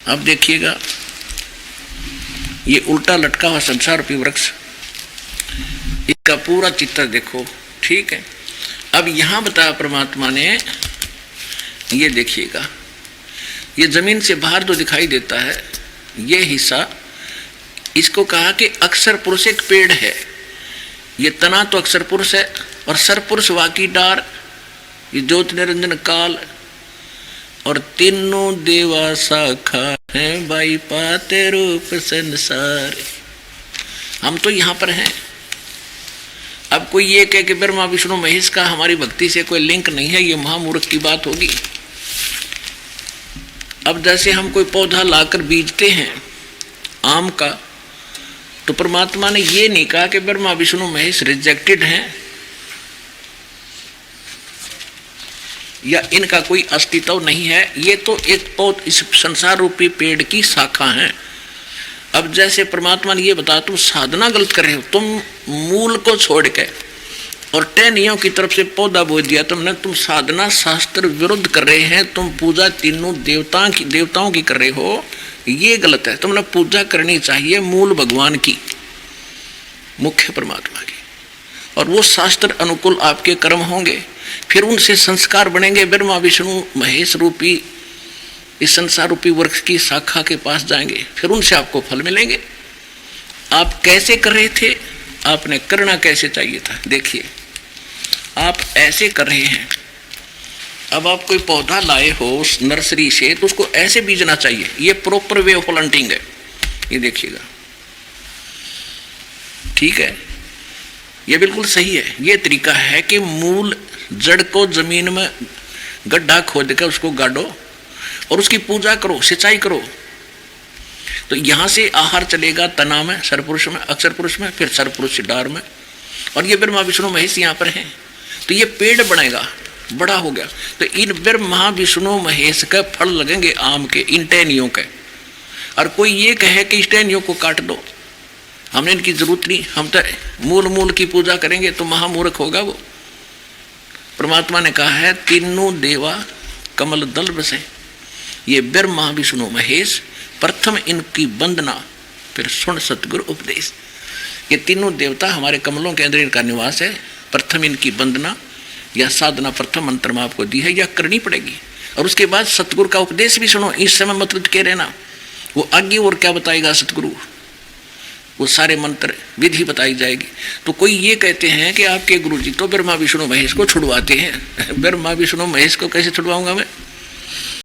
अब देखिएगा, ये उल्टा लटका हुआ संसार रूपी वृक्ष, इसका पूरा चित्र देखो, ठीक है। अब यहां बताया परमात्मा ने, ये देखिएगा, ये जमीन से बाहर जो दिखाई देता है ये हिस्सा, इसको कहा कि अक्षर पुरुष एक पेड़ है। ये तना तो अक्षर पुरुष है और सरपुरुष वाकी डार, ये ज्योति निरंजन काल, और तीनों देवा शाखा है बाई पाते रूप संसार। हम तो यहाँ पर हैं। अब कोई ये कहे कि ब्रह्मा विष्णु महेश का हमारी भक्ति से कोई लिंक नहीं है, ये महामूर्ख की बात होगी। अब जैसे हम कोई पौधा लाकर बीजते हैं आम का, तो परमात्मा ने ये नहीं कहा कि ब्रह्मा विष्णु महेश रिजेक्टेड हैं या इनका कोई अस्तित्व नहीं है, ये तो एक पौध इस संसार रूपी पेड़ की शाखा है। अब जैसे परमात्मा ने ये बताया तुम साधना गलत कर रहे हो, तुम मूल को छोड़ के और टहनियों की तरफ से पौधा बो दिया तुमने, तुम साधना शास्त्र विरुद्ध कर रहे हैं, तुम पूजा तीनों देवताओं की कर रहे हो, ये गलत है। तुमने पूजा करनी चाहिए मूल भगवान की, मुख्य परमात्मा की, और वो शास्त्र अनुकूल आपके कर्म होंगे, फिर उनसे संस्कार बनेंगे। ब्रह्मा विष्णु महेश रूपी इस संसार रूपी वृक्ष की शाखा के पास जाएंगे, फिर उनसे आपको फल मिलेंगे। आप कैसे कर रहे थे, आपने करना कैसे चाहिए था। देखिए आप ऐसे कर रहे हैं, अब आप कोई पौधा लाए हो उस नर्सरी से तो उसको ऐसे बीजना चाहिए, ये प्रॉपर वे ऑफ प्लांटिंग है। ये देखिएगा, ठीक है, ये बिल्कुल सही है। ये तरीका है कि मूल जड़ को जमीन में गड्ढा खोद कर उसको गाड़ो और उसकी पूजा करो, सिंचाई करो, तो यहां से आहार चलेगा तना में, सरपुरुष में, अक्षर पुरुष में, फिर सरपुरुष डार में, और ये ब्रह्मा विष्णु महेश यहाँ पर हैं, तो ये पेड़ बनेगा, बड़ा हो गया, तो इन ब्रह्मा विष्णु महेश के फल लगेंगे आम के, इन टहनियों के। और कोई ये कहे कि इस टहनियों को काट दो, हमने इनकी जरूरत नहीं, हम तो मूल की पूजा करेंगे, तो महामूर्ख होगा वो। परमात्मा ने कहा है तीनों देवा कमल दल बसे, ये ब्रह्मा विष्णु महेश, प्रथम इनकी वंदना फिर सुन सतगुरु उपदेश। ये तीनों देवता हमारे कमलों के अंदर इनका निवास है, प्रथम इनकी वंदना या साधना प्रथम मंत्र में आपको दी है, या करनी पड़ेगी, और उसके बाद सतगुरु का उपदेश भी सुनो। इस समय मत के रहना, वो आगे और क्या बताएगा सतगुरु, वो सारे मंत्र विधि बताई जाएगी। तो कोई ये कहते हैं कि आपके गुरुजी तो ब्रह्मा विष्णु महेश को छुड़वाते हैं। ब्रह्मा विष्णु महेश को कैसे छुड़वाऊंगा मैं?